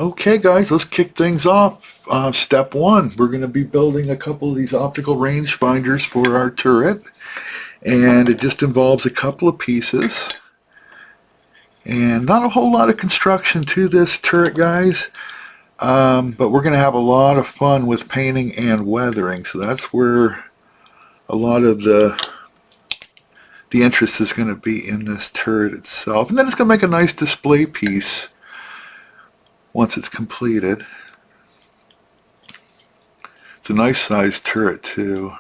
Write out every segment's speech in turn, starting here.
Okay guys, let's kick things off. Step one, we're going to be building a couple of these optical rangefinders for our turret. And it just involves a couple of pieces. And not a whole lot of construction to this turret, guys. But we're going to have a lot of fun with painting and weathering. So that's where a lot of the interest is going to be in this turret itself. And then it's going to make a nice display piece once it's completed. It's a nice sized turret too.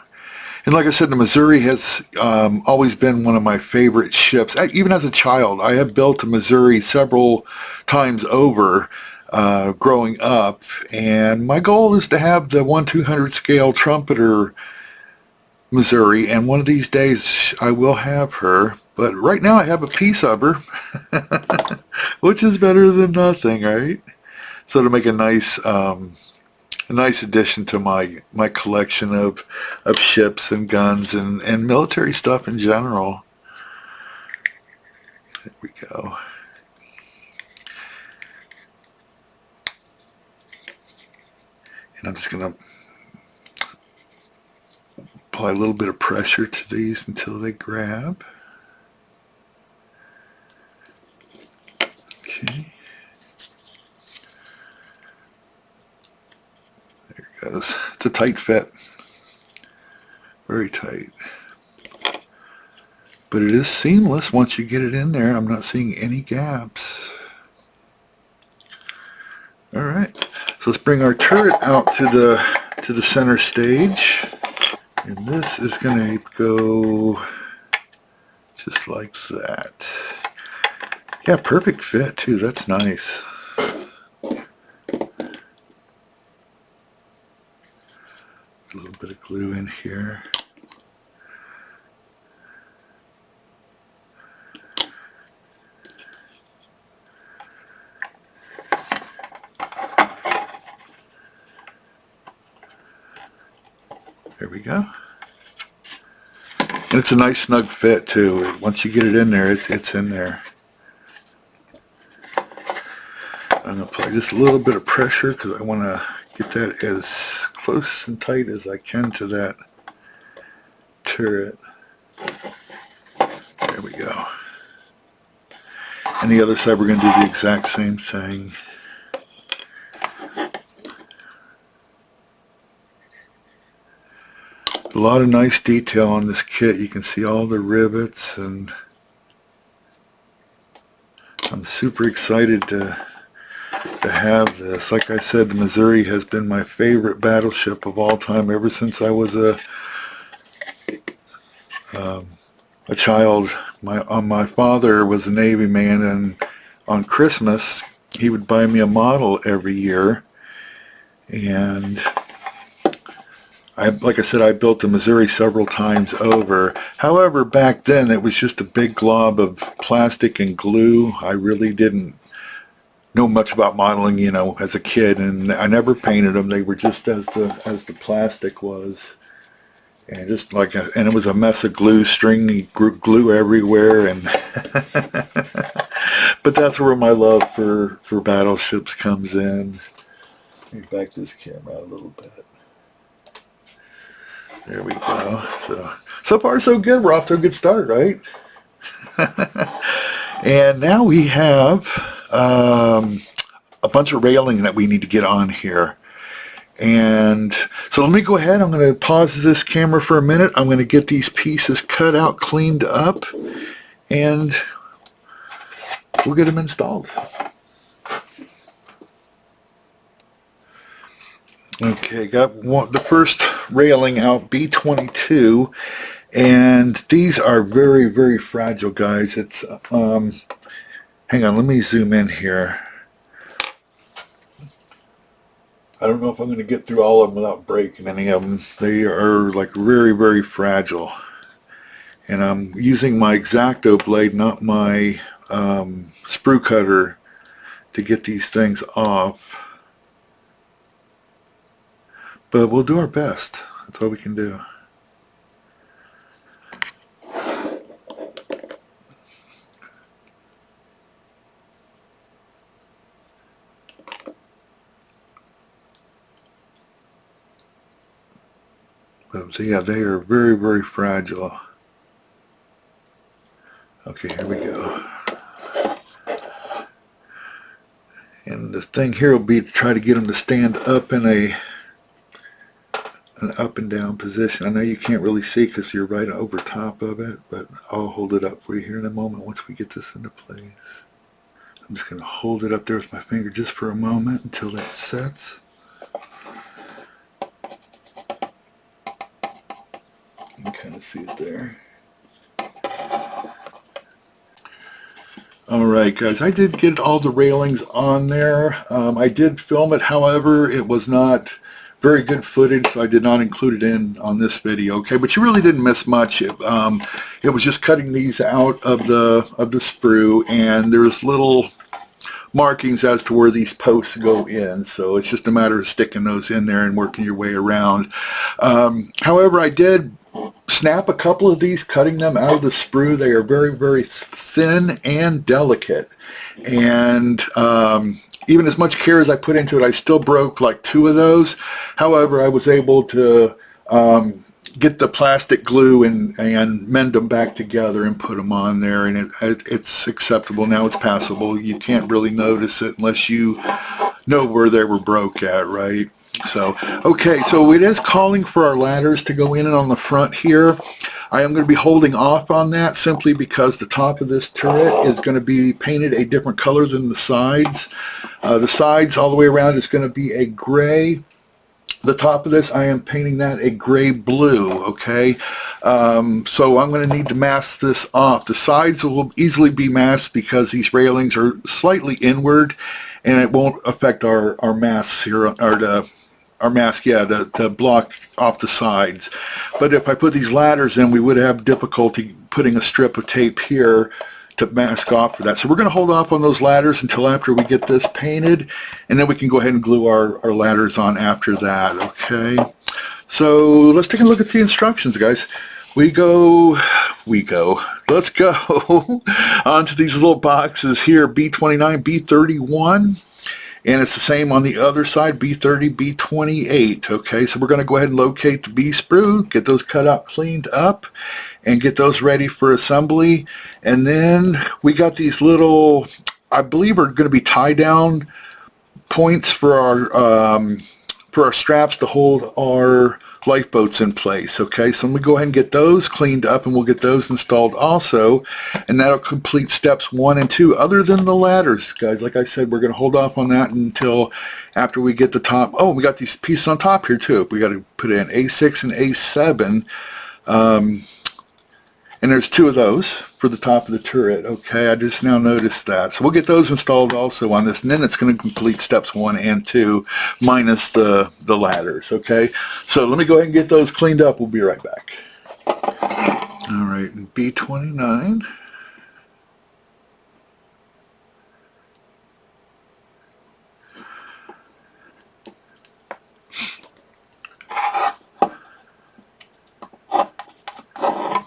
And like I said, the Missouri has always been one of my favorite ships. Even as a child, I have built a Missouri several times over growing up. And my goal is to have the 1/200 scale trumpeter Missouri. And one of these days I will have her. But right now I have a piece of her, which is better than nothing, right? So to make a nice addition to my collection of ships and guns and military stuff in general. There we go. And I'm just going to apply a little bit of pressure to these until they grab. Okay. There it goes. It's a tight fit. Very tight. But it is seamless once you get it in there. I'm not seeing any gaps. Alright, so let's bring our turret out to the center stage. And this is going to go just like that. Yeah, perfect fit too. That's nice. A little bit of glue in here. There we go. And it's a nice snug fit too. Once you get it in there, it's in there. I'm going to apply just a little bit of pressure because I want to get that as close and tight as I can to that turret. There we go. And the other side we're going to do the exact same thing. A lot of nice detail on this kit. You can see all the rivets, and I'm super excited to have this. Like I said, the Missouri has been my favorite battleship of all time ever since I was a child. My father was a Navy man, and on Christmas he would buy me a model every year. And like I said, I built the Missouri several times over. However, back then it was just a big glob of plastic and glue. I really didn't know much about modeling, you know, as a kid, and I never painted them. They were just as the plastic was, and just like and it was a mess of glue, stringy glue everywhere, and but that's where my love for battleships comes in. Let me back this camera out a little bit. There we go. So far so good. We're off to a good start, right? And now we have a bunch of railing that we need to get on here. And so let me go ahead. I'm going to pause this camera for a minute. I'm going to get these pieces cut out, cleaned up, and we'll get them installed. Okay, got the first railing out, B22, and these are very, very fragile, guys. It's hang on, let me zoom in here. I don't know if I'm going to get through all of them without breaking any of them. They are like very, very fragile. And I'm using my X-Acto blade, not my sprue cutter, to get these things off. But we'll do our best. That's all we can do. So yeah, they are very, very fragile. Okay, here we go. And the thing here will be to try to get them to stand up in an up and down position. I know you can't really see because you're right over top of it, but I'll hold it up for you here in a moment once we get this into place. I'm just going to hold it up there with my finger just for a moment until that sets. You can kind of see it there. Alright guys, I did get all the railings on there. I did film it, however, it was not very good footage, so I did not include it in on this video, okay? But you really didn't miss much. It was just cutting these out of the sprue, and there's little markings as to where these posts go in, so it's just a matter of sticking those in there and working your way around. However, I did snap a couple of these, cutting them out of the sprue. They are very, very thin and delicate, and even as much care as I put into it, I still broke like 2 of those. However, I was able to get the plastic glue and mend them back together and put them on there, and it's acceptable now. It's passable. You can't really notice it unless you know where they were broke at, right? So, okay, so it is calling for our ladders to go in and on the front here. I am going to be holding off on that simply because the top of this turret is going to be painted a different color than the sides. The sides all the way around is going to be a gray. The top of this, I am painting that a gray blue, okay? So I'm going to need to mask this off. The sides will easily be masked because these railings are slightly inward, and it won't affect our masks here, or our mask, yeah, to block off the sides. But if I put these ladders in, we would have difficulty putting a strip of tape here to mask off for that. So we're going to hold off on those ladders until after we get this painted, and then we can go ahead and glue our ladders on after that, okay? So let's take a look at the instructions, guys. Let's go onto these little boxes here, B29, B31. And it's the same on the other side, B30, B28, okay? So we're going to go ahead and locate the B sprue, get those cut out, cleaned up, and get those ready for assembly. And then we got these little, I believe are going to be tie-down points for our straps to hold our lifeboats in place, okay? So let me go ahead and get those cleaned up, and we'll get those installed also, and that'll complete steps 1 and 2, other than the ladders, guys. Like I said, we're going to hold off on that until after we get the top. Oh, we got these pieces on top here too. We got to put in A6 and A7, and there's 2 of those for the top of the turret, okay? I just now noticed that. So we'll get those installed also on this, and then it's going to complete steps 1 and 2 minus the ladders, okay? So let me go ahead and get those cleaned up. We'll be right back. All right, B29.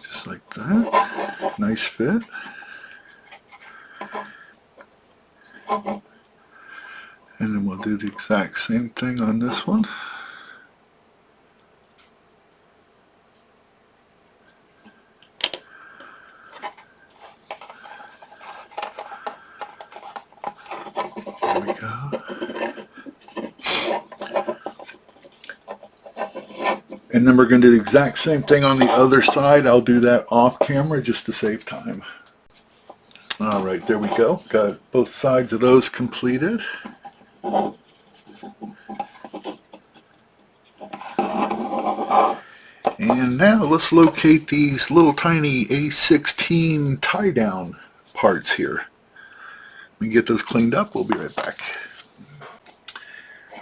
Just like that. Nice fit. And then we'll do the exact same thing on this one. There we go. And then we're going to do the exact same thing on the other side. I'll do that off camera just to save time. All right, there we go. Got both sides of those completed. And now let's locate these little tiny A16 tie-down parts here. We get those cleaned up. We'll be right back.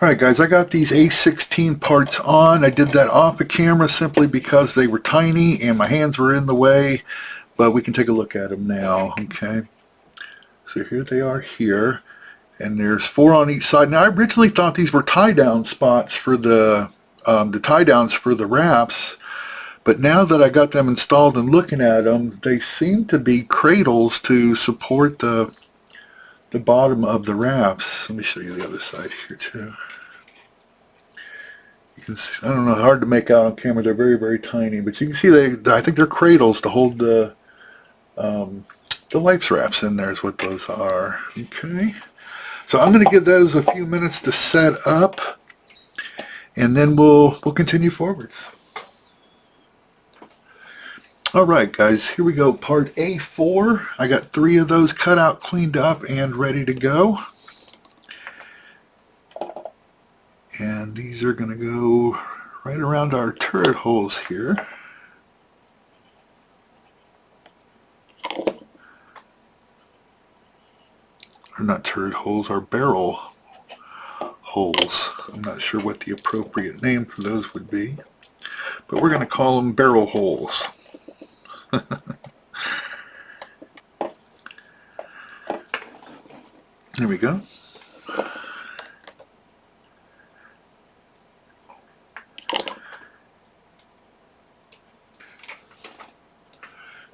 Alright guys, I got these A16 parts on. I did that off the camera simply because they were tiny and my hands were in the way, but we can take a look at them now, okay? So here they are here, and there's 4 on each side. Now I originally thought these were tie-down spots for the tie-downs for the wraps, but now that I got them installed and looking at them, they seem to be cradles to support the bottom of the wraps. Let me show you the other side here too. You can see, I don't know, hard to make out on camera. They're very, very tiny, but you can see I think they're cradles to hold the life rafts in there is what those are. Okay. So I'm going to give those a few minutes to set up, and then we'll continue forwards. All right, guys, here we go. Part A4. I got 3 of those cut out, cleaned up, and ready to go. And these are going to go right around our turret holes here. Or not turret holes, our barrel holes. I'm not sure what the appropriate name for those would be, but we're going to call them barrel holes. There we go.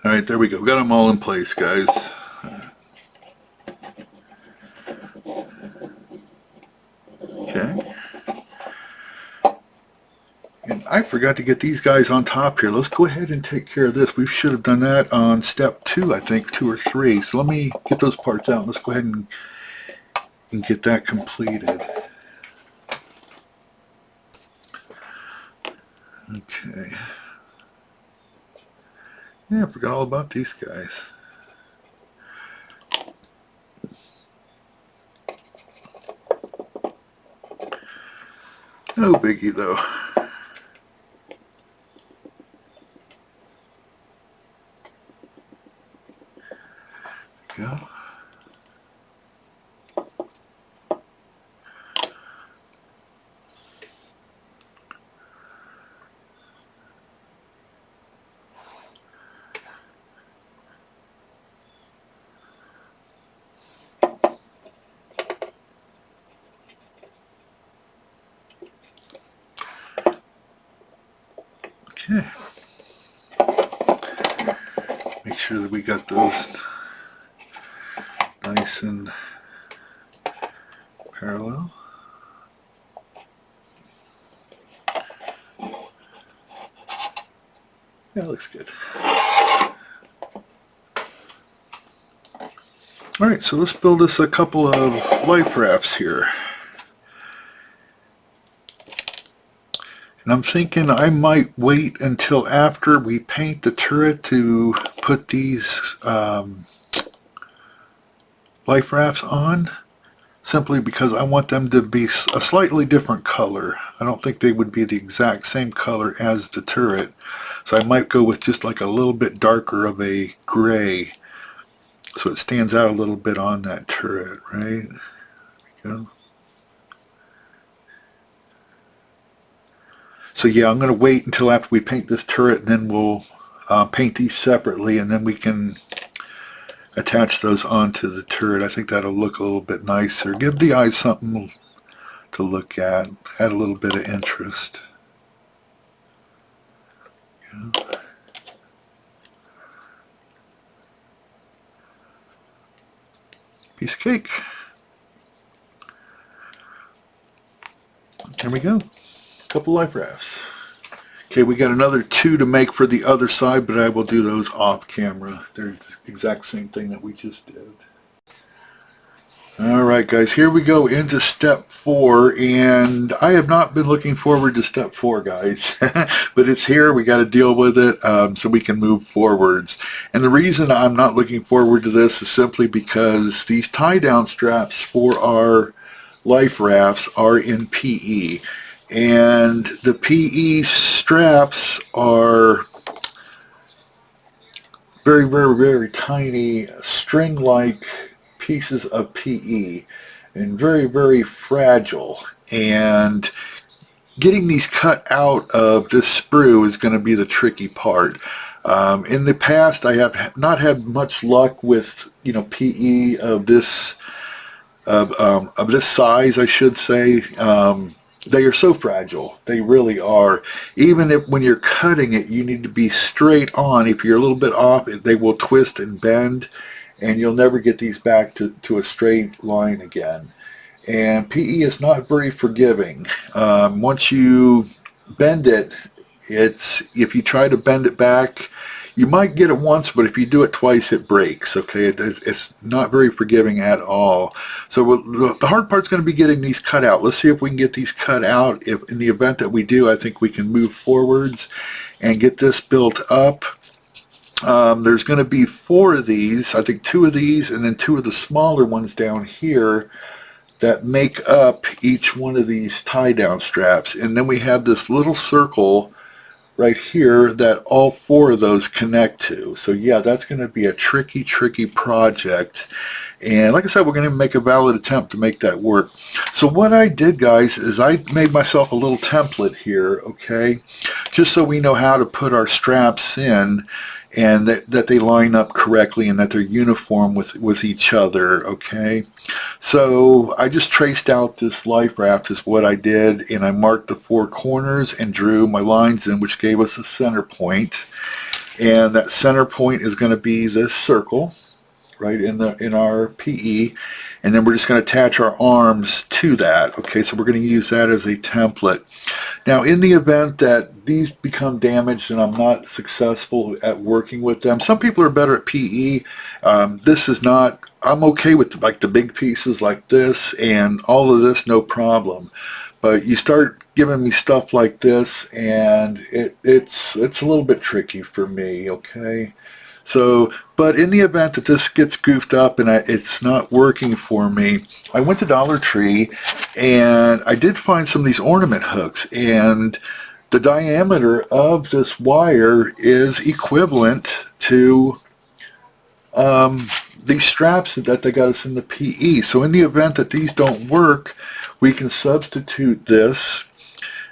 All right, there we go. We got them all in place, guys. Okay. And I forgot to get these guys on top here. Let's go ahead and take care of this. We should have done that on step 2, I think, 2 or 3. So let me get those parts out. Let's go ahead and get that completed. Okay. Yeah, I forgot all about these guys. No biggie though. There we go. Okay. Make sure that we got those nice and parallel. Yeah, looks good. Alright, so let's build us a couple of life rafts here. And I'm thinking I might wait until after we paint the turret to put these life rafts on, simply because I want them to be a slightly different color. I don't think they would be the exact same color as the turret, so I might go with just like a little bit darker of a gray so it stands out a little bit on that turret, right? There we go. So yeah, I'm going to wait until after we paint this turret, and then we'll paint these separately, and then we can attach those onto the turret. I think that'll look a little bit nicer. Give the eyes something to look at. Add a little bit of interest. Yeah. Piece of cake. There we go. Couple life rafts. Okay, we got another 2 to make for the other side, but I will do those off camera. They're the exact same thing that we just did. Alright guys, here we go into step 4, and I have not been looking forward to step 4, guys. But it's here, we got to deal with it so we can move forwards. And the reason I'm not looking forward to this is simply because these tie-down straps for our life rafts are in PE. And the PE straps are very, very, very tiny string-like pieces of PE and very, very fragile. And getting these cut out of this sprue is going to be the tricky part. In the past, I have not had much luck with, PE of this size, I should say. They are so fragile. They really are. Even if when you're cutting it, you need to be straight on. If you're a little bit off, they will twist and bend, and you'll never get these back to a straight line again. And PE is not very forgiving. Once you bend it, if you try to bend it back, you might get it once, but if you do it twice, it breaks. Okay, it's not very forgiving at all. So the hard part's going to be getting these cut out. Let's see if we can get these cut out. If in the event that we do, I think we can move forwards and get this built up. There's going to be 4 of these. I think 2 of these, and then 2 of the smaller ones down here that make up each one of these tie-down straps. And then we have this little circle right here that all 4 of those connect to. So yeah, that's going to be a tricky project. And like I said, we're going to make a valid attempt to make that work. So what I did, guys, is I made myself a little template here, okay, just so we know how to put our straps in, and that they line up correctly and that they're uniform with each other, okay? So I just traced out this life raft is what I did, and I marked the 4 corners and drew my lines in, which gave us a center point. And that center point is going to be this circle, right, in our PE. And then we're just going to attach our arms to that, okay? So we're going to use that as a template. Now, in the event that these become damaged and I'm not successful at working with them, some people are better at PE. This is not, I'm okay with like the big pieces like this and all of this, no problem. But you start giving me stuff like this and it's a little bit tricky for me, okay? So, but in the event that this gets goofed up and it's not working for me, I went to Dollar Tree and I did find some of these ornament hooks, and the diameter of this wire is equivalent to these straps that they got us in the PE. So in the event that these don't work, we can substitute this.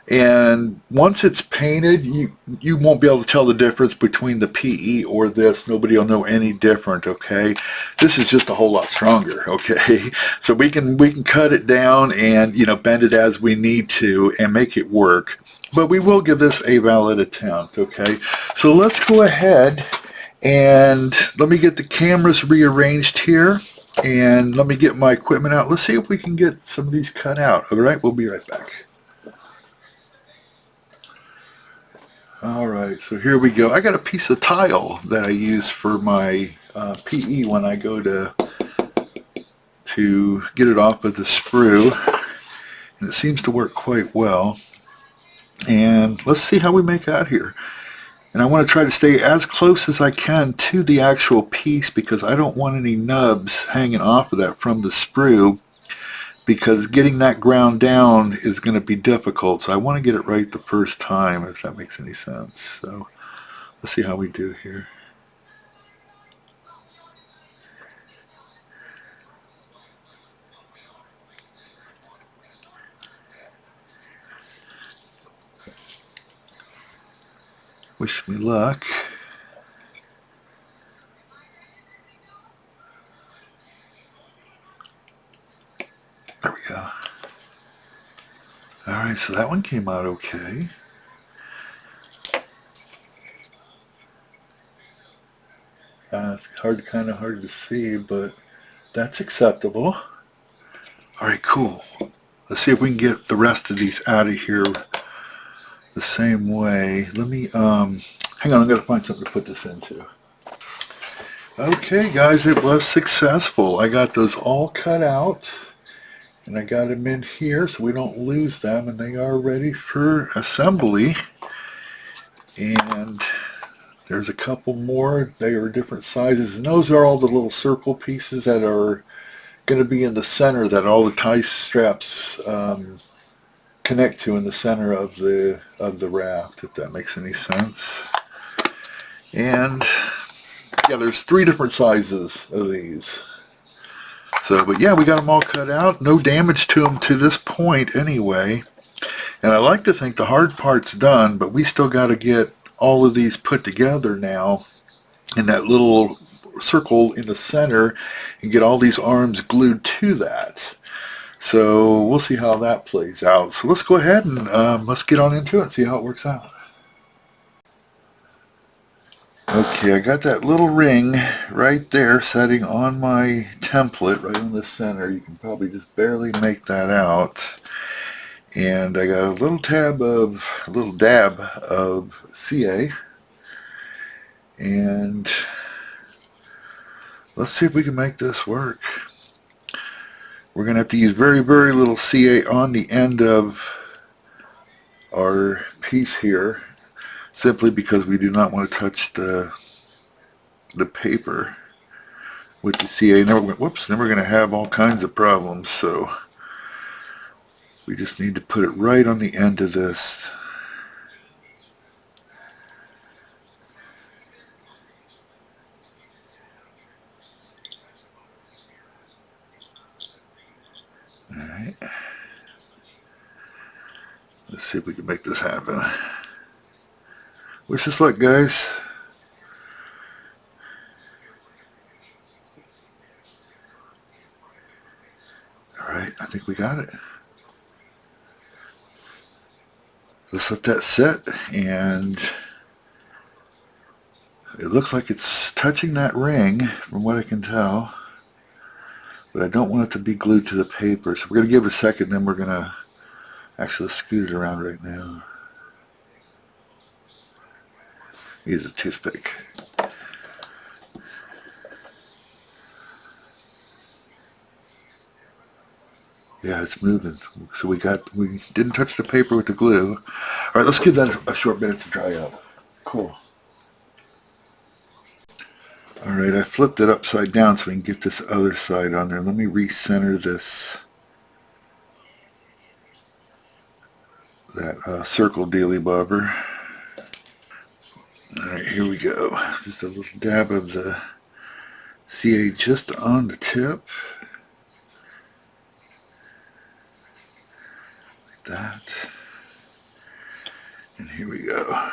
And once it's painted, you won't be able to tell the difference between the PE or this. Nobody will know any different, okay? This is just a whole lot stronger, okay? So we can cut it down and, you know, bend it as we need to and make it work. But we will give this a valid attempt, okay? So let's go ahead and let me get the cameras rearranged here, and let me get my equipment out. Let's see if we can get some of these cut out. All right, we'll be right back. All right, so here we go. I got a piece of tile that I use for my PE when I go to get it off of the sprue, and it seems to work quite well. And let's see how we make out here. And I want to try to stay as close as I can to the actual piece because I don't want any nubs hanging off of that from the sprue, because getting that ground down is going to be difficult. So I want to get it right the first time, if that makes any sense. So let's see how we do here. Wish me luck. There we go. Alright, so that one came out okay. It's kind of hard to see, but that's acceptable. Alright, cool. Let's see if we can get the rest of these out of here the same way. Let me, hang on, I'm going to find something to put this into. Okay, guys, it was successful. I got those all cut out, and I got them in here so we don't lose them, and they are ready for assembly. And there's a couple more. They are different sizes, and those are all the little circle pieces that are going to be in the center, that all the tie straps connect to in the center of the raft, if that makes any sense. And yeah, there's 3 different sizes of these. So, but yeah, we got them all cut out. No damage to them to this point anyway. And I like to think the hard part's done, but we still got to get all of these put together now in that little circle in the center and get all these arms glued to that. So we'll see how that plays out. So let's go ahead and let's get on into it and see how it works out. Okay, I got that little ring right there setting on my template right in the center. You can probably just barely make that out. And I got a little dab of CA. And let's see if we can make this work. We're going to have to use very, very little CA on the end of our piece here, simply because we do not want to touch the paper with the CA. And then we're going to have all kinds of problems. So we just need to put it right on the end of this. Alright. Let's see if we can make this happen. Wish us luck, guys. Alright, I think we got it. Let's let that set, and it looks like it's touching that ring from what I can tell, but I don't want it to be glued to the paper, so we're going to give it a second, then we're going to actually scoot it around right now. Use a toothpick. Yeah, it's moving. So we didn't touch the paper with the glue. All right, let's give that a short minute to dry up. Cool. All right, I flipped it upside down so we can get this other side on there. Let me recenter that circle dealy bobber. All right, here we go. Just a little dab of the CA just on the tip. Like that. And here we go.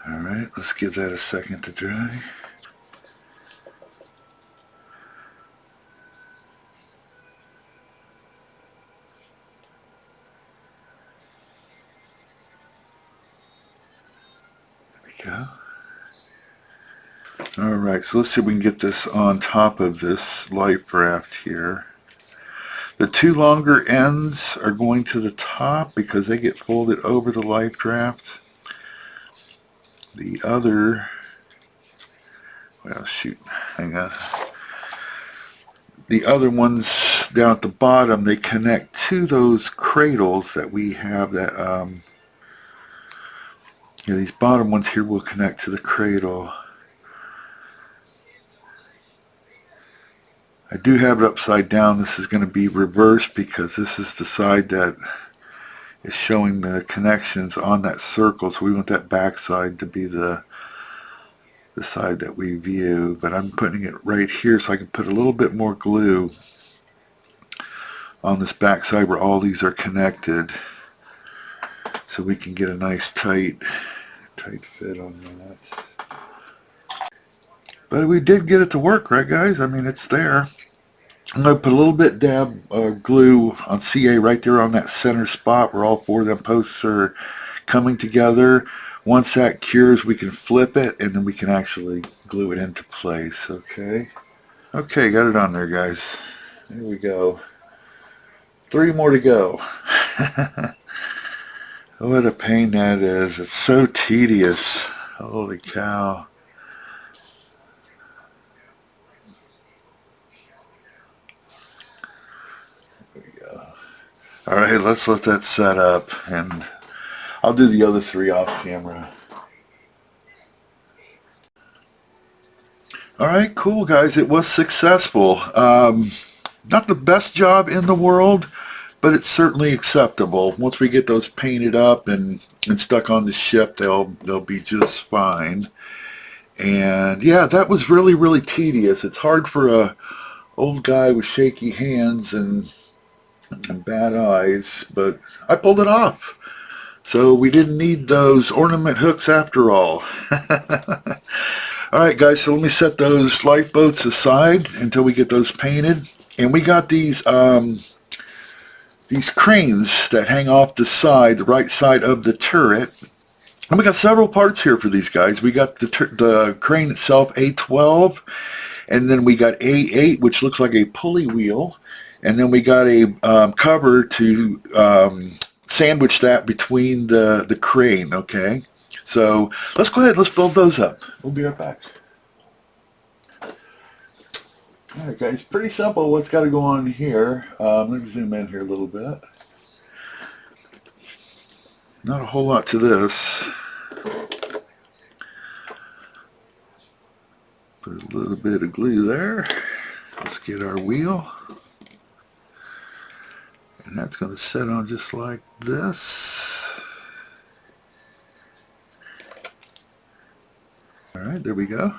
Alright, let's give that a second to dry. There we go. Alright, so let's see if we can get this on top of this life raft here. The two longer ends are going to the top because they get folded over the life raft. The other, well shoot, hang on. The other ones down at the bottom, they connect to those cradles that we have that, these bottom ones here will connect to the cradle. I do have it upside down. This is going to be reversed because this is the side that is showing the connections on that circle, so we want that back side to be the side that we view, but I'm putting it right here so I can put a little bit more glue on this back side where all these are connected so we can get a nice tight fit on that. But we did get it to work, right guys? I mean, it's there. I'm going to put a little bit glue on CA right there on that center spot where all four of them posts are coming together. Once that cures, we can flip it and then we can actually glue it into place, okay? Okay, got it on there, guys. There we go. 3 more to go. What a pain that is. It's so tedious. Holy cow. There we go. Alright, let's let that set up and I'll do the other 3 off camera. Alright, cool guys. It was successful. Not the best job in the world, but it's certainly acceptable. Once we get those painted up and stuck on the ship, they'll be just fine. And yeah, that was really, really tedious. It's hard for a old guy with shaky hands and and bad eyes, but I pulled it off. So we didn't need those ornament hooks after all. Alright guys, so let me set those lifeboats aside until we get those painted. And we got these cranes that hang off the side, the right side of the turret. And we got several parts here for these guys. We got the crane itself, A12, and then we got A8, which looks like a pulley wheel, and then we got a cover to sandwich that between the crane. Okay, so let's go ahead, let's build those up. We'll be right back. Alright guys, pretty simple what's got to go on here. Let me zoom in here a little bit. Not a whole lot to this. Put a little bit of glue there. Let's get our wheel. And that's going to set on just like this. Alright, there we go.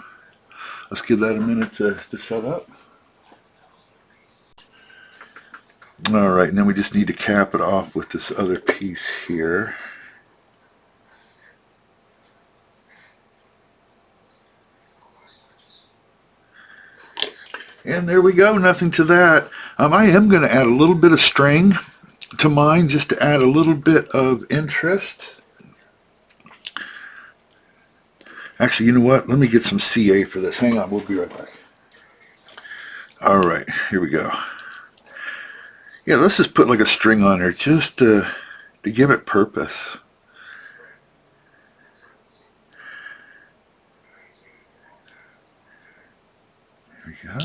Let's give that a minute to set up. Alright, and then we just need to cap it off with this other piece here. And there we go, nothing to that. I am going to add a little bit of string to mine just to add a little bit of interest. Actually, you know what? Let me get some CA for this. Hang on, we'll be right back. Alright, here we go. Yeah, let's just put like a string on there just to give it purpose. There we go.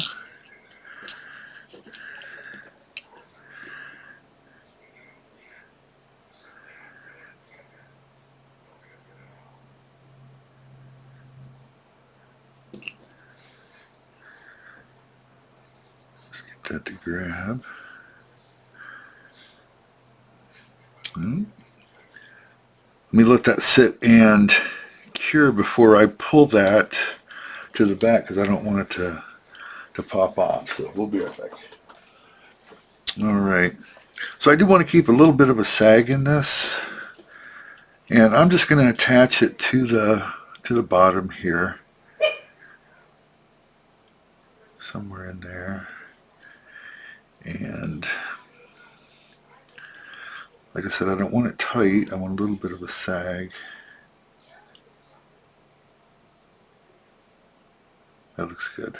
That to grab. Let me let that sit and cure before I pull that to the back because I don't want it to pop off. So we'll be right back. Alright. So I do want to keep a little bit of a sag in this. And I'm just going to attach it to the bottom here. Somewhere in there. And like I said, I don't want it tight. I want a little bit of a sag. That looks good.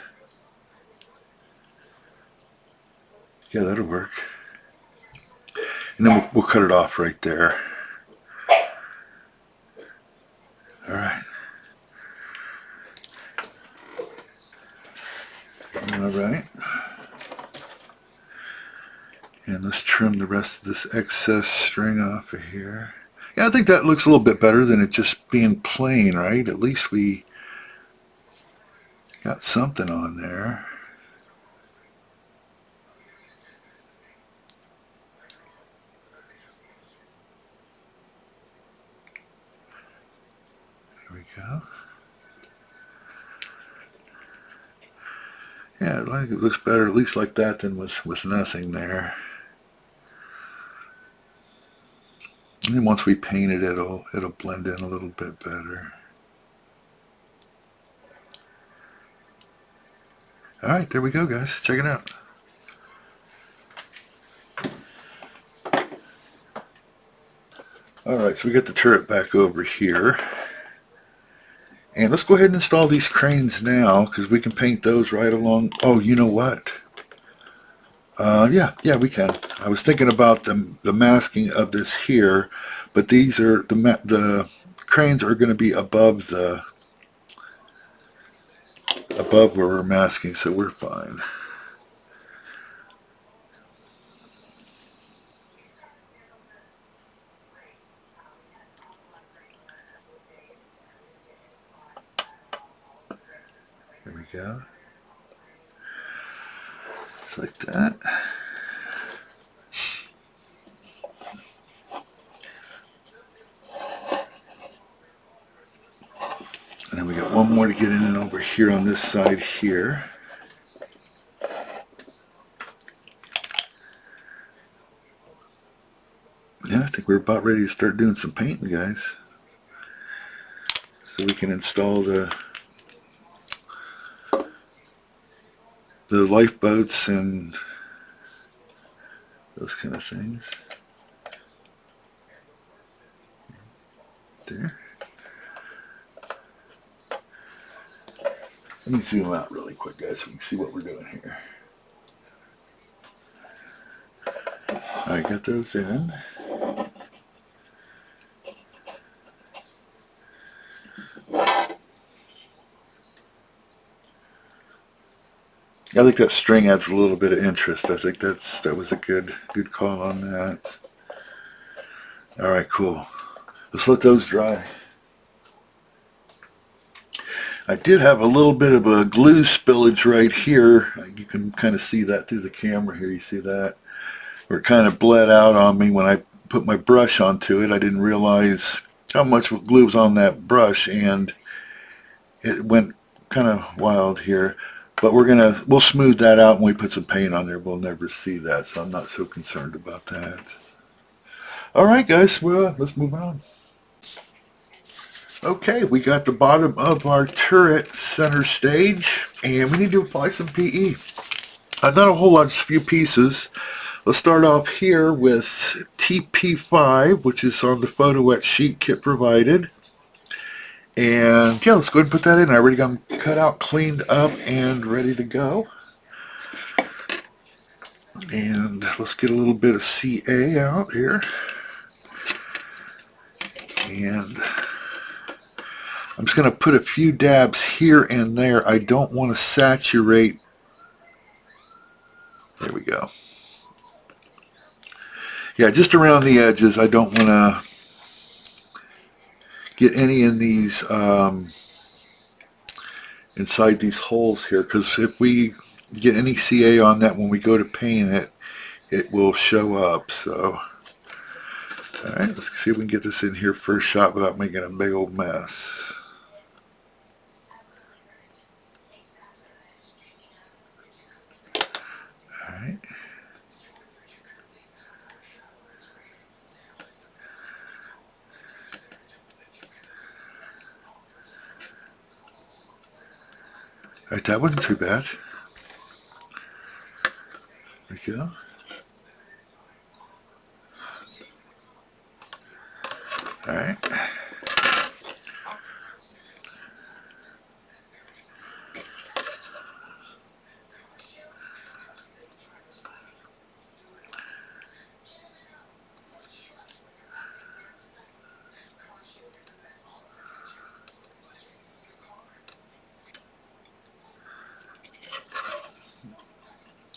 Yeah, that'll work. And then we'll cut it off right there. Alright. Alright. And let's trim the rest of this excess string off of here. Yeah, I think that looks a little bit better than it just being plain, right? At least we got something on there. There we go. Yeah, I think it looks better at least like that than with nothing there. And then once we paint it, it'll blend in a little bit better. Alright, there we go guys. Check it out. Alright, so we got the turret back over here. And let's go ahead and install these cranes now because we can paint those right along. Oh, you know what? Yeah, we can. I was thinking about the masking of this here, but these are the cranes are going to be above where we're masking, so we're fine. There we go. Just like that. And then we got one more to get in and over here on this side here. think we're about ready to start doing some painting, guys. So we can install the lifeboats and those kind of things. There. Let me zoom out really quick, guys, so we can see what we're doing here. I got those in. I think that string adds a little bit of interest. I think that was a good call on that. All right, cool. Let's let those dry. I did have a little bit of a glue spillage right here. You can kind of see that through the camera here. You see that? Where it kind of bled out on me when I put my brush onto it. I didn't realize how much glue was on that brush, and it went kind of wild here. But we'll smooth that out when we put some paint on there. We'll never see that, so I'm not so concerned about that. All right, guys, well, let's move on. Okay, we got the bottom of our turret center stage, and we need to apply some PE. I've done a whole lot, just a few pieces. Let's start off here with TP5, which is on the photo wet sheet kit provided. And yeah, let's go ahead and put that in. I already got them cut out, cleaned up, and ready to go. And let's get a little bit of CA out here. And I'm just going to put a few dabs here and there. I don't want to saturate. There we go. Yeah, just around the edges. I don't want to get any in these inside these holes here, because if we get any CA on that when we go to paint it, it will show up. So alright, let's see if we can get this in here first shot without making a big old mess. Alright. Alright, that wasn't too bad. There we go. Alright.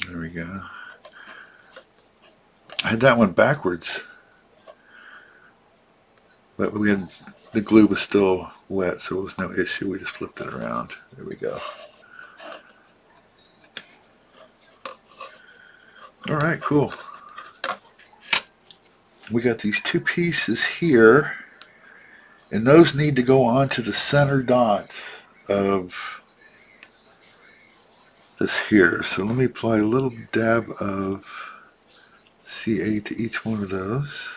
There we go. I had that one backwards, but we had the glue was still wet, so it was no issue. We just flipped it around. There we go. All right, cool. We got these two pieces here, and those need to go onto the center dots of this here. So let me apply a little dab of CA to each one of those.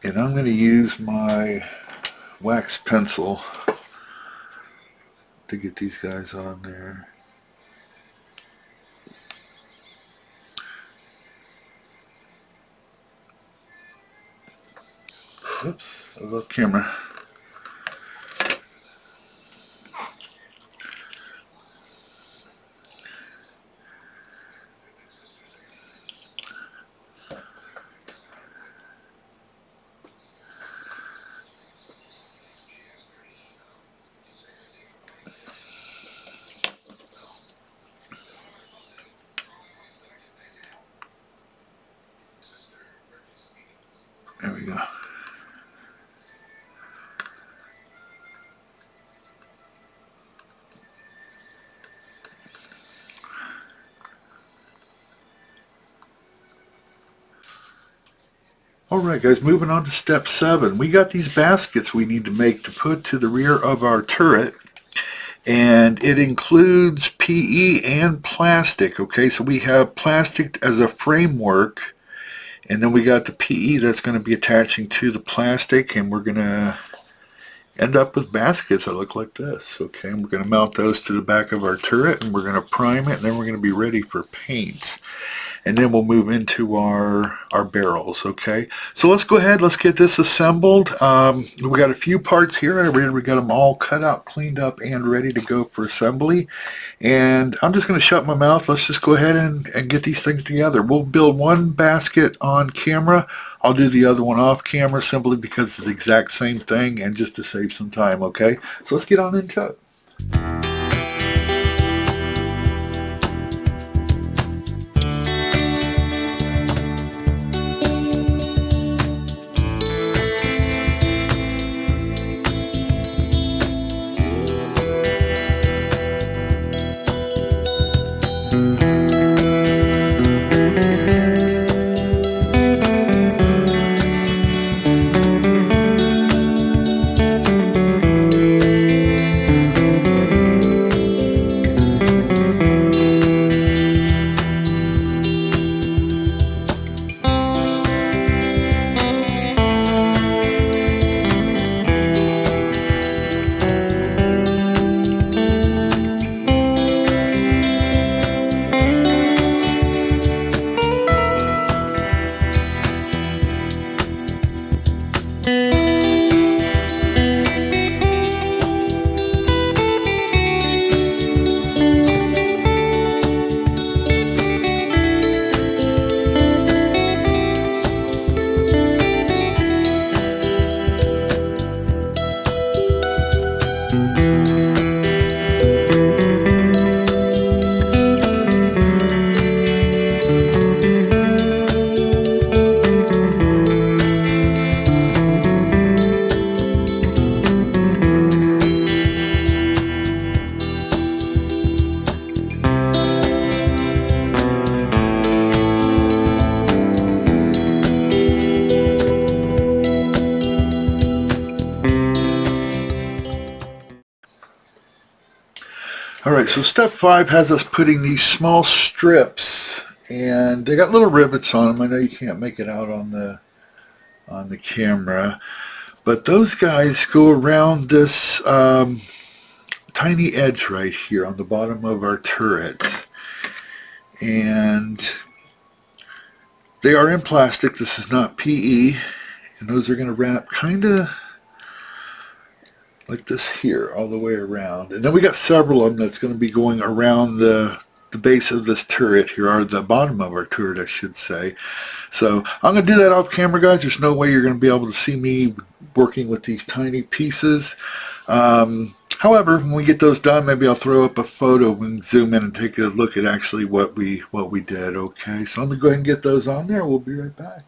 And I'm going to use my wax pencil to get these guys on there. Oops, I love camera. There we go. Alright guys, moving on to step 7. We got these baskets we need to make to put to the rear of our turret. And it includes PE and plastic. Okay, so we have plastic as a framework. And then we got the PE that's going to be attaching to the plastic. And we're going to end up with baskets that look like this. Okay, and we're going to mount those to the back of our turret. And we're going to prime it. And then we're going to be ready for paint. And then we'll move into our barrels, okay? So let's go ahead, let's get this assembled. We got a few parts here. We got them all cut out, cleaned up, and ready to go for assembly. And I'm just going to shut my mouth. Let's just go ahead and get these things together. We'll build one basket on camera. I'll do the other one off camera simply because it's the exact same thing and just to save some time, okay? So let's get on into it. Alright, so step 5 has us putting these small strips, and they got little rivets on them. I know you can't make it out on the camera, but those guys go around this tiny edge right here on the bottom of our turret, and they are in plastic. This is not PE, and those are going to wrap kind of like this here all the way around. And then we got several of them that's going to be going around the base of this turret here, or the bottom of our turret I should say. So I'm going to do that off camera, guys. There's no way you're going to be able to see me working with these tiny pieces. However, when we get those done, maybe I'll throw up a photo and zoom in and take a look at actually what we did. Okay, so let me go ahead and get those on there. We'll be right back.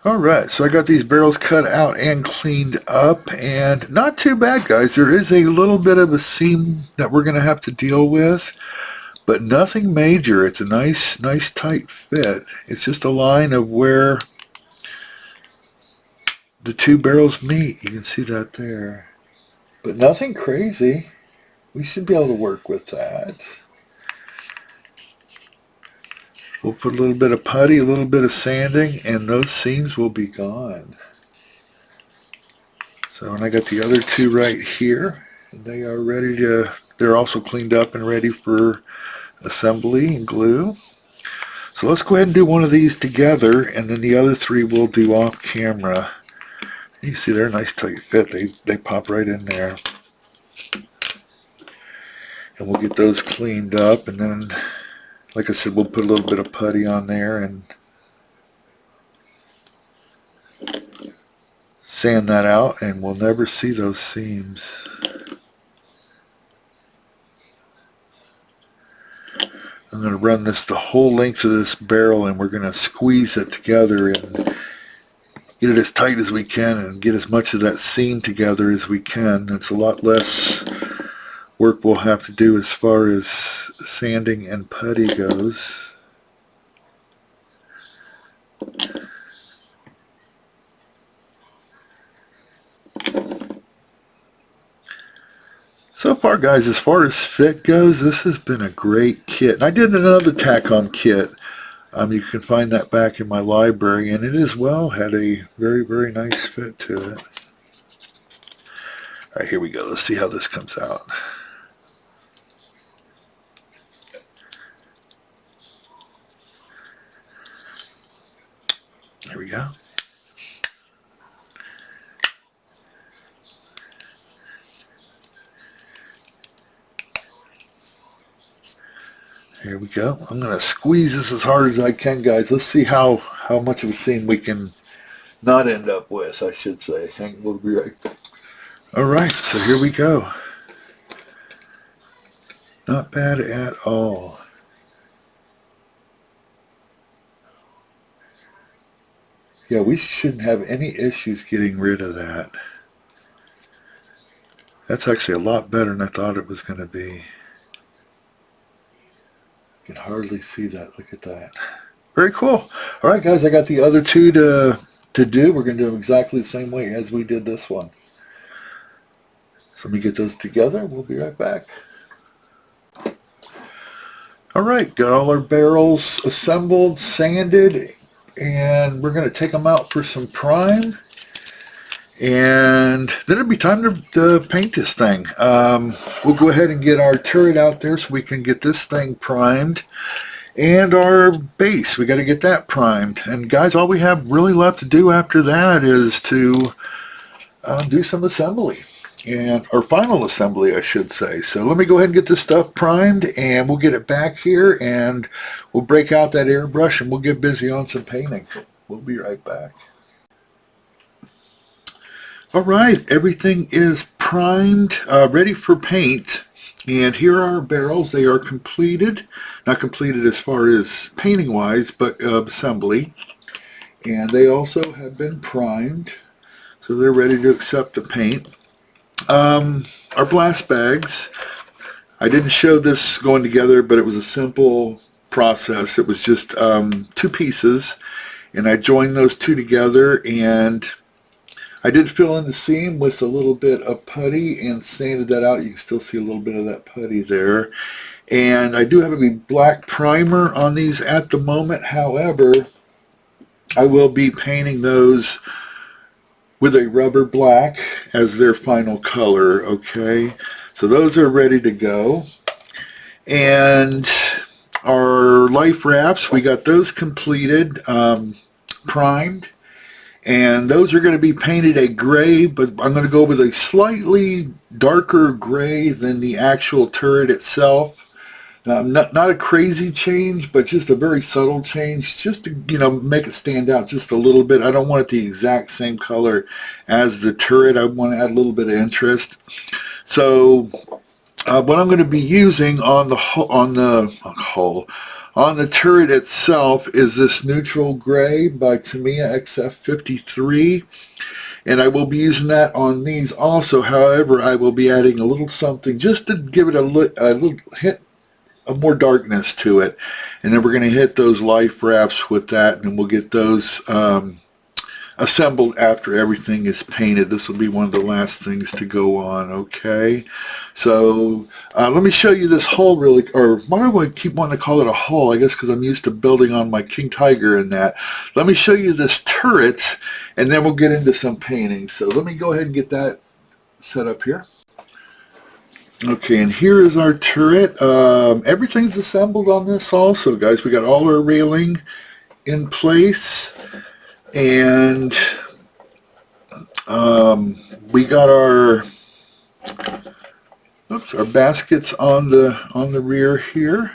Alright, so I got these barrels cut out and cleaned up, and not too bad, guys. There is a little bit of a seam that we're going to have to deal with, but nothing major. It's a nice tight fit. It's just a line of where the two barrels meet. You can see that there. But nothing crazy. We should be able to work with that. We'll put a little bit of putty, a little bit of sanding, and those seams will be gone. So, and I got the other two right here. And they are ready to, they're also cleaned up and ready for assembly and glue. So let's go ahead and do one of these together, and then the other three we'll do off camera. You see they're a nice tight fit. They pop right in there. And we'll get those cleaned up, and then, like I said, we'll put a little bit of putty on there and sand that out, and we'll never see those seams. I'm going to run this the whole length of this barrel, and we're going to squeeze it together and get it as tight as we can and get as much of that seam together as we can. It's a lot less work we'll have to do as far as sanding and putty goes. So far, guys, as far as fit goes, this has been a great kit. And I did another Takom kit. You can find that back in my library, and it as well had a very, very nice fit to it. All right, here we go. Let's see how this comes out. There we go. Here we go. I'm going to squeeze this as hard as I can, guys. Let's see how much of a seam we can not end up with, I should say. We'll be right back. All right, so here we go. Not bad at all. Yeah, we shouldn't have any issues getting rid of that. That's actually a lot better than I thought it was going to be. You can hardly see that. Look at that. Very cool. All right, guys, I got the other two to do. We're going to do them exactly the same way as we did this one. So let me get those together. We'll be right back. All right, got all our barrels assembled, sanded, and we're going to take them out for some prime. And then it'll be time to paint this thing. We'll go ahead and get our turret out there so we can get this thing primed. And our base, we got to get that primed. And guys, all we have really left to do after that is to do some assembly. Or final assembly, I should say. So let me go ahead and get this stuff primed, and we'll get it back here, and we'll break out that airbrush, and we'll get busy on some painting. We'll be right back. All right, everything is primed, ready for paint, and here are our barrels. They are completed, not completed as far as painting wise, but assembly, and they also have been primed, so they're ready to accept the paint. Our blast bags, I didn't show this going together, but it was a simple process. It was just two pieces, and I joined those two together, and I did fill in the seam with a little bit of putty and sanded that out. You can still see a little bit of that putty there. And I do have a black primer on these at the moment. However, I will be painting those with a rubber black as their final color, okay? So those are ready to go. And our life rafts, we got those completed, primed. And those are going to be painted a gray, but I'm going to go with a slightly darker gray than the actual turret itself. Not a crazy change, but just a very subtle change, just to, you know, make it stand out just a little bit. I don't want it the exact same color as the turret. I want to add a little bit of interest. So what I'm going to be using on the turret itself is this neutral gray by Tamiya XF53, and I will be using that on these also. However, I will be adding a little something just to give it a little hint of more darkness to it, and then we're going to hit those life rafts with that, and we'll get those assembled after everything is painted. This will be one of the last things to go on, okay? So let me show you this hull really, or why do I keep wanting to call it a hull? I guess because I'm used to building on my King Tiger and that. Let me show you this turret, and then we'll get into some painting. So let me go ahead and get that set up here. Okay, and here is our turret. Everything's assembled on this also, guys. We got all our railing in place, and we got our baskets on the rear here.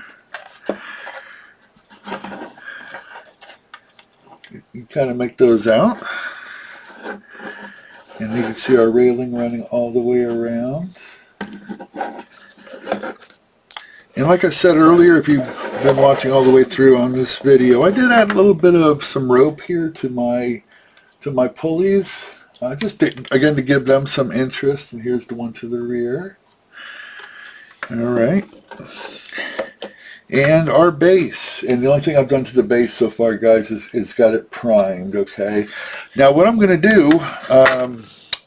You kind of make those out, and you can see our railing running all the way around. And like I said earlier, if you've been watching all the way through on this video, I did add a little bit of some rope here to my pulleys, just to, again, to give them some interest. And here's the one to the rear. All right. And our base. And the only thing I've done to the base so far, guys, is got it primed, okay? Now what I'm going to do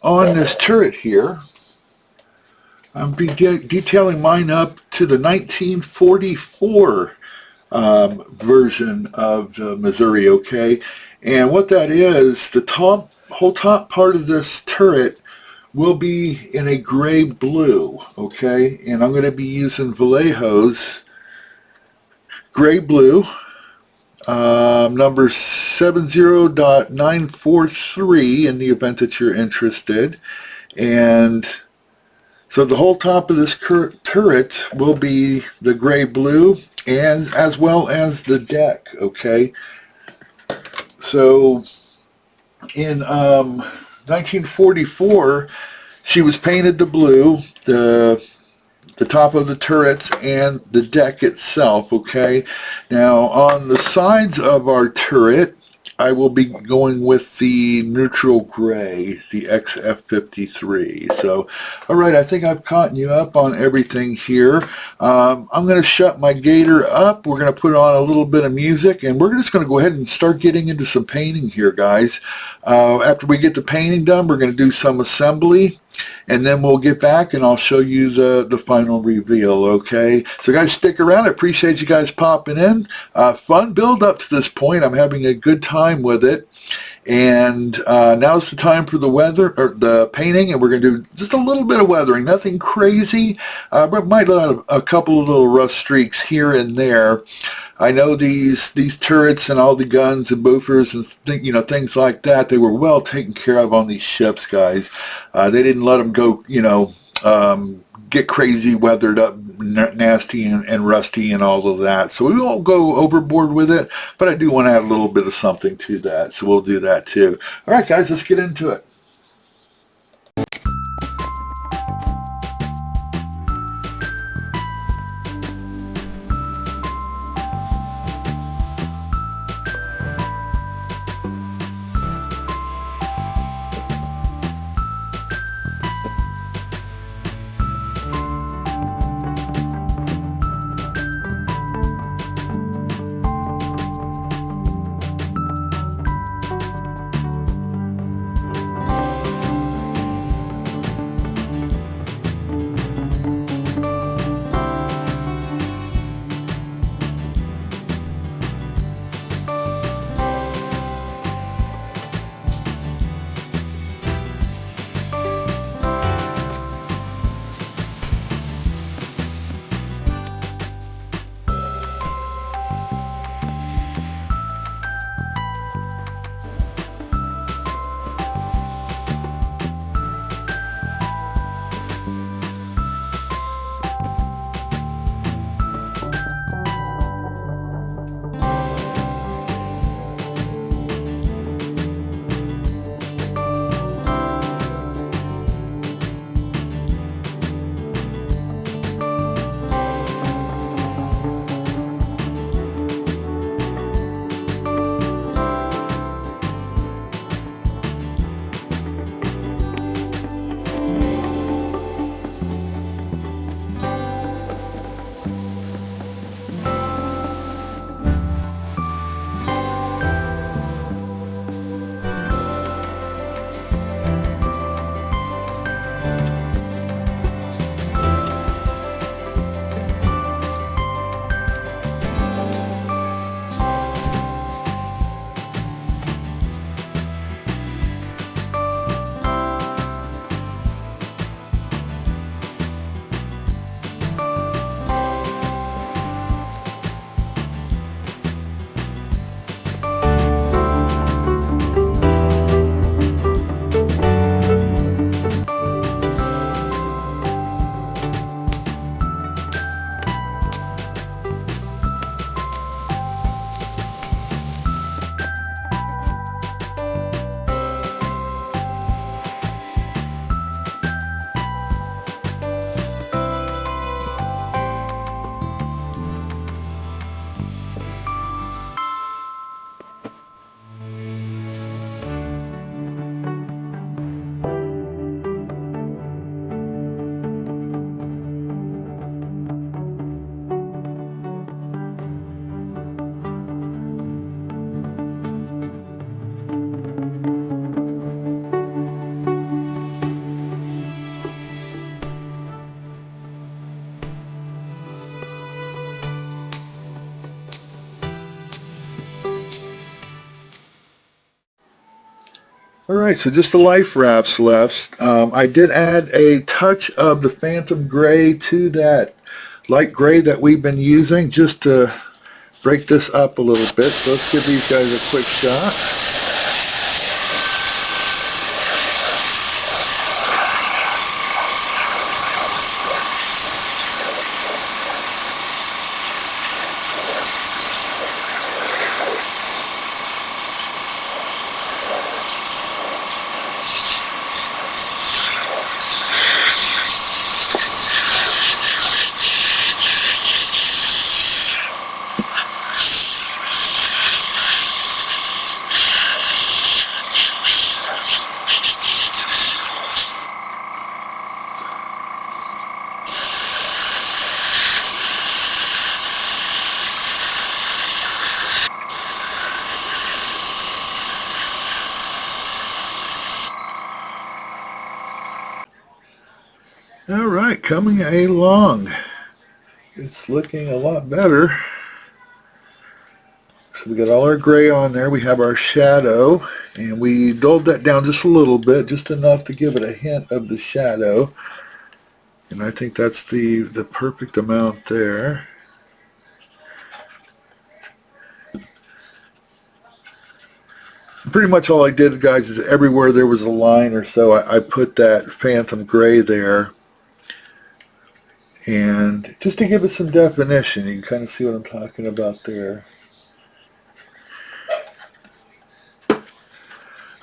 on this turret here, I'll be detailing mine up to the 1944 version of the Missouri, okay? And what that is, the whole top part of this turret will be in a gray blue, okay? And I'm going to be using Vallejo's gray blue, number 70.943 in the event that you're interested. And so the whole top of this turret will be the gray blue, and as well as the deck, okay? So in 1944, she was painted the blue, the top of the turrets and the deck itself, okay? Now on the sides of our turret, I will be going with the neutral gray, the XF53. So, all right, I think I've caught you up on everything here. I'm going to shut my gator up. We're going to put on a little bit of music, and we're just going to go ahead and start getting into some painting here, guys. After we get the painting done, we're going to do some assembly, and then we'll get back and I'll show you the final reveal, okay? So guys, stick around. I appreciate you guys popping in. Fun build up to this point. I'm having a good time with it. And now's the time for the the painting, and we're going to do just a little bit of weathering. Nothing crazy, but might have a couple of little rust streaks here and there. I know these turrets and all the guns and boofers and things like that, they were well taken care of on these ships, guys. They didn't let them go, get crazy, weathered up, nasty and rusty and all of that. So we won't go overboard with it, but I do want to add a little bit of something to that. So we'll do that too. All right, guys, let's get into it. Alright, so just the life wraps left. I did add a touch of the Phantom Gray to that light gray that we've been using just to break this up a little bit. So let's give these guys a quick shot. Alright, coming along. It's looking a lot better. So we got all our gray on there. We have our shadow, and we dulled that down just a little bit, just enough to give it a hint of the shadow. And I think that's the perfect amount there. Pretty much all I did, guys, is everywhere there was a line or so, I put that Phantom Gray there. And just to give it some definition, you can kind of see what I'm talking about there.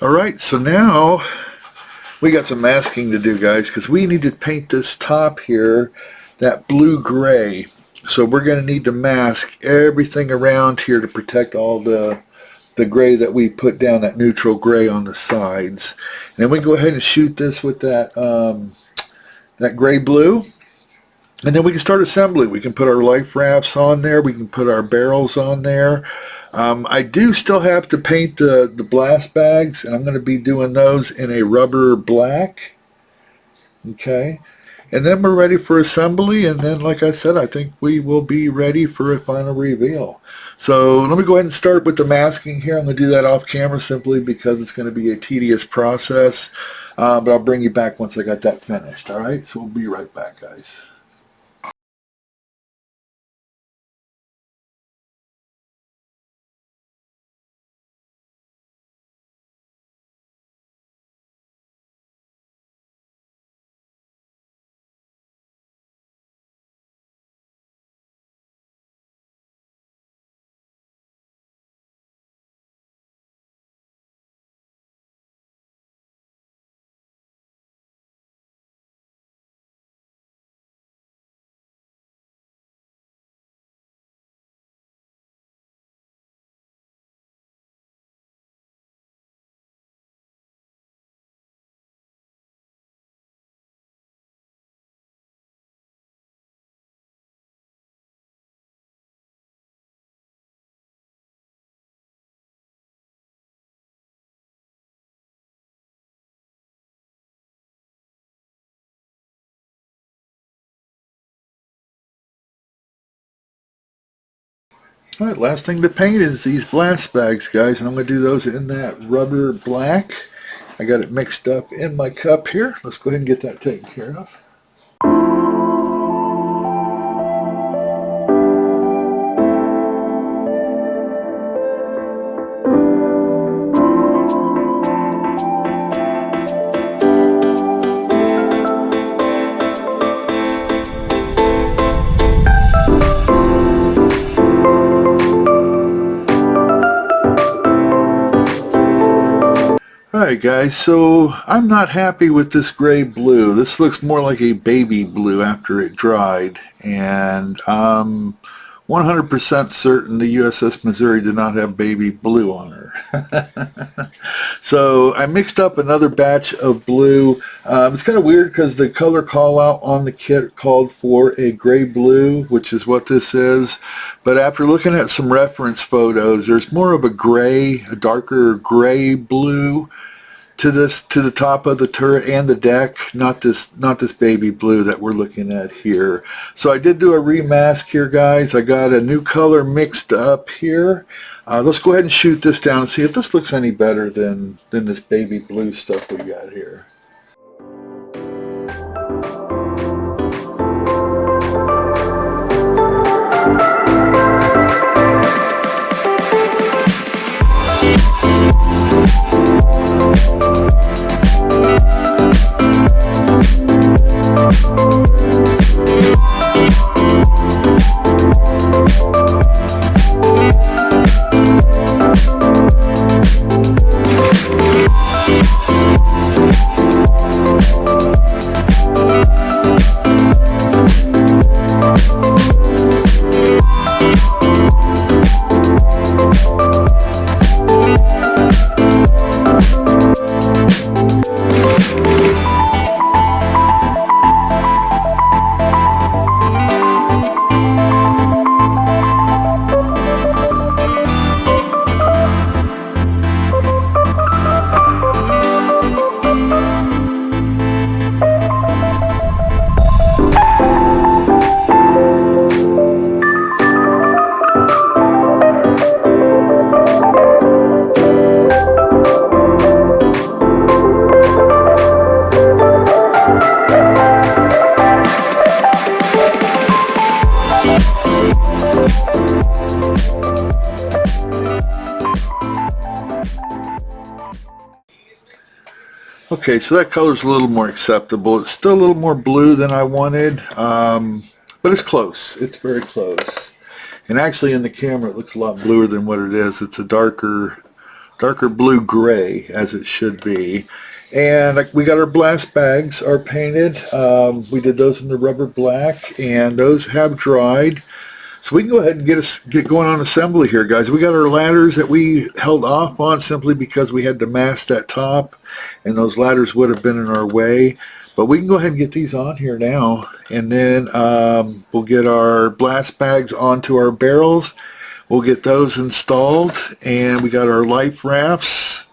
Alright, so now we got some masking to do, guys, because we need to paint this top here that blue-gray. So we're going to need to mask everything around here to protect all the gray that we put down, that neutral gray on the sides. And then we go ahead and shoot this with that, that gray-blue. And then we can start assembly. We can put our life rafts on there. We can put our barrels on there. I do still have to paint the blast bags, and I'm going to be doing those in a rubber black. Okay. And then we're ready for assembly, and then, like I said, I think we will be ready for a final reveal. So let me go ahead and start with the masking here. I'm going to do that off camera simply because it's going to be a tedious process. But I'll bring you back once I got that finished. All right. So we'll be right back, guys. Alright, last thing to paint is these blast bags, guys, and I'm going to do those in that rubber black. I got it mixed up in my cup here. Let's go ahead and get that taken care of. Alright guys, so I'm not happy with this gray blue. This looks more like a baby blue after it dried, and I'm 100% certain the USS Missouri did not have baby blue on her. So I mixed up another batch of blue. It's kind of weird because the color call out on the kit called for a gray blue, which is what this is. But after looking at some reference photos, there's more of a gray, a darker gray blue to the top of the turret and the deck, not this baby blue that we're looking at here. So I did do a remask here, guys. I got a new color mixed up here. Let's go ahead and shoot this down and see if this looks any better than this baby blue stuff we got here. Okay, so that color's a little more acceptable. It's still a little more blue than I wanted, but it's close. It's very close. And actually in the camera it looks a lot bluer than what it is. It's a darker blue-gray, as it should be. And we got our blast bags are painted. We did those in the rubber black, and those have dried. So we can go ahead and get going on assembly here, guys. We got our ladders that we held off on simply because we had to mask that top, and those ladders would have been in our way. But we can go ahead and get these on here now, and then we'll get our blast bags onto our barrels. We'll get those installed, and we got our life rafts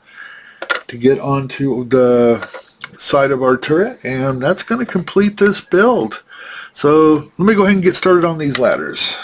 to get onto the side of our turret, and that's going to complete this build. So let me go ahead and get started on these ladders.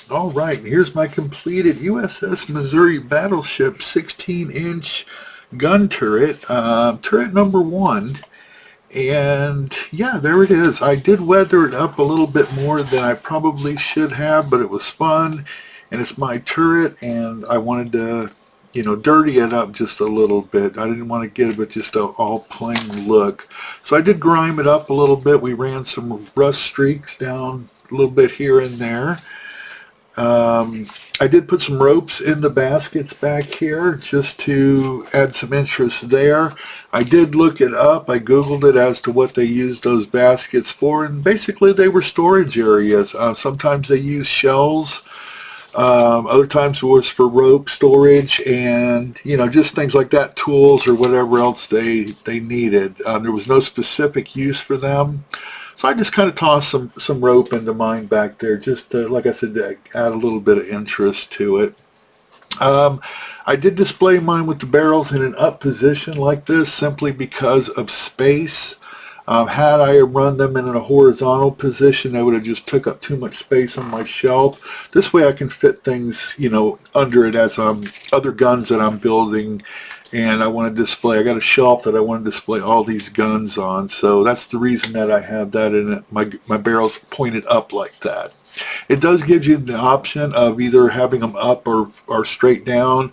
All right, here's my completed USS Missouri Battleship 16-inch gun turret, turret number 1. And yeah, there it is. I did weather it up a little bit more than I probably should have, but it was fun. And it's my turret, and I wanted to, dirty it up just a little bit. I didn't want to get it with just an all plain look. So I did grime it up a little bit. We ran some rust streaks down a little bit here and there. I did put some ropes in the baskets back here just to add some interest there. I did look it up. I Googled it as to what they used those baskets for, and basically they were storage areas. Sometimes they used shells. Other times it was for rope storage and, just things like that, tools or whatever else they needed. There was no specific use for them. So I just kind of tossed some rope into mine back there, just to, like I said, to add a little bit of interest to it. I did display mine with the barrels in an up position like this simply because of space. Had I run them in a horizontal position, they would have just took up too much space on my shelf. This way I can fit things, under it as other guns that I'm building. And I want to display, I got a shelf that I want to display all these guns on. So that's the reason that I have that in it. My barrels pointed up like that. It does give you the option of either having them up or straight down.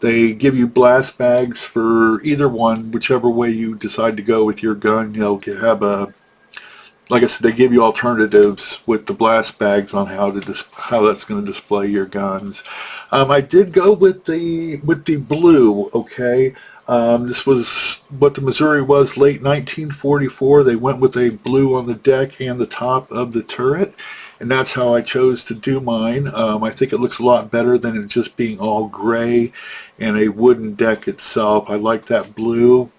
They give you blast bags for either one, whichever way you decide to go with your gun. Have like I said, they give you alternatives with the blast bags on how that's going to display your guns. I did go with the blue. Okay, this was what the Missouri was, late 1944. They went with a blue on the deck and the top of the turret, and that's how I chose to do mine. I think it looks a lot better than it just being all gray and a wooden deck itself. I like that blue.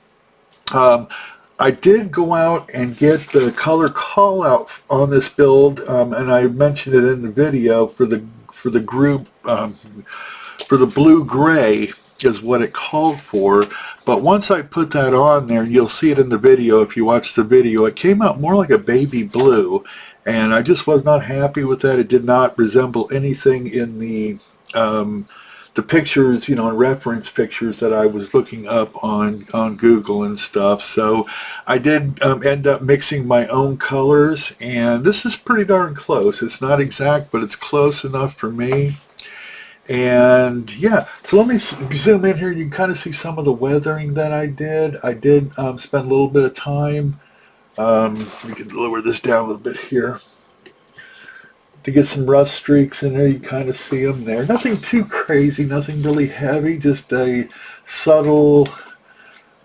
I did go out and get the color call out on this build, and I mentioned it in the video for the group, for the blue gray is what it called for. But once I put that on there, and you'll see it in the video if you watch the video, it came out more like a baby blue, and I just was not happy with that. It did not resemble anything in the pictures, and reference pictures that I was looking up on Google and stuff. So I did end up mixing my own colors, and this is pretty darn close. It's not exact, but it's close enough for me. And yeah, so let me zoom in here. You can kind of see some of the weathering that I did. I did spend a little bit of time. We can lower this down a little bit here to get some rust streaks in there. You kind of see them there. Nothing too crazy, nothing really heavy, just a subtle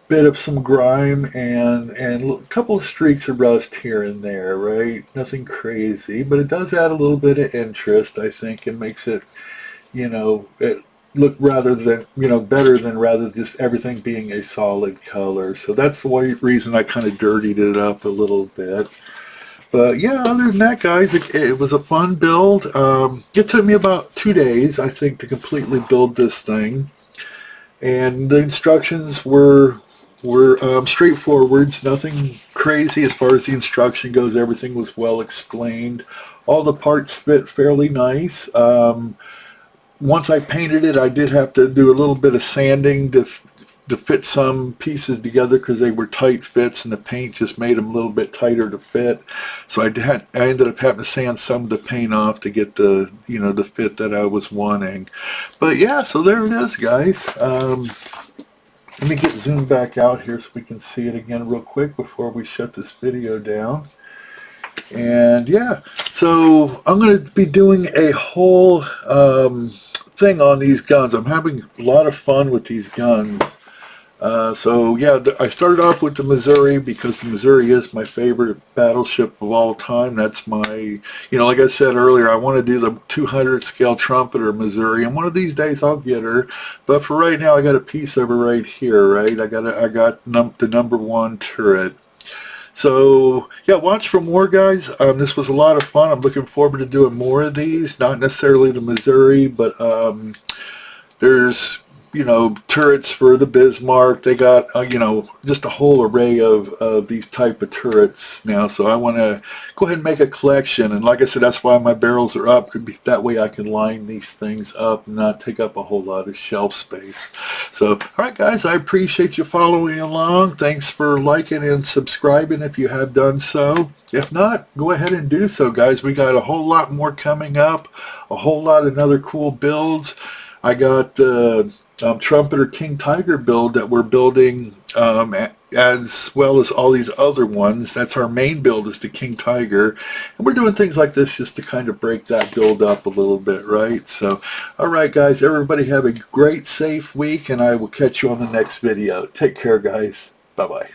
bit of some grime and a couple of streaks of rust here and there, right? Nothing crazy, but it does add a little bit of interest, I think, and makes it, it look rather than, better than rather just everything being a solid color. So that's the reason I kind of dirtied it up a little bit. But yeah, other than that, guys, it was a fun build. It took me about 2 days, I think, to completely build this thing. And the instructions were straightforward, nothing crazy as far as the instruction goes. Everything was well explained. All the parts fit fairly nice. Once I painted it, I did have to do a little bit of sanding to to fit some pieces together because they were tight fits, and the paint just made them a little bit tighter to fit. So I ended up having to sand some of the paint off to get the, you know, the fit that I was wanting. But yeah, so there it is, guys. Let me get zoomed back out here so we can see it again real quick before we shut this video down. And yeah, so I'm going to be doing a whole thing on these guns. I'm having a lot of fun with these guns. So yeah, I started off with the Missouri because the Missouri is my favorite battleship of all time. That's my, you know, like I said earlier, I want to do the 200 scale trumpeter Missouri, and one of these days I'll get her. But for right now, I got a piece of her right here, right? I got the #1 turret. So yeah, watch for more, guys. This was a lot of fun. I'm looking forward to doing more of these. Not necessarily the Missouri, but there's, you know, turrets for the Bismarck. They got, you know, just a whole array of these type of turrets now. So I want to go ahead and make a collection. And like I said, that's why my barrels are up. Could be that way I can line these things up and not take up a whole lot of shelf space. So, all right, guys, I appreciate you following along. Thanks for liking and subscribing if you have done so. If not, go ahead and do so, guys. We got a whole lot more coming up, a whole lot of other cool builds. I got the Trumpeter King Tiger build that we're building, as well as all these other ones. That's our main build, is the King Tiger, and we're doing things like this just to kind of break that build up a little bit, right? So, all right, guys, everybody have a great, safe week, and I will catch you on the next video. Take care, guys. Bye-bye.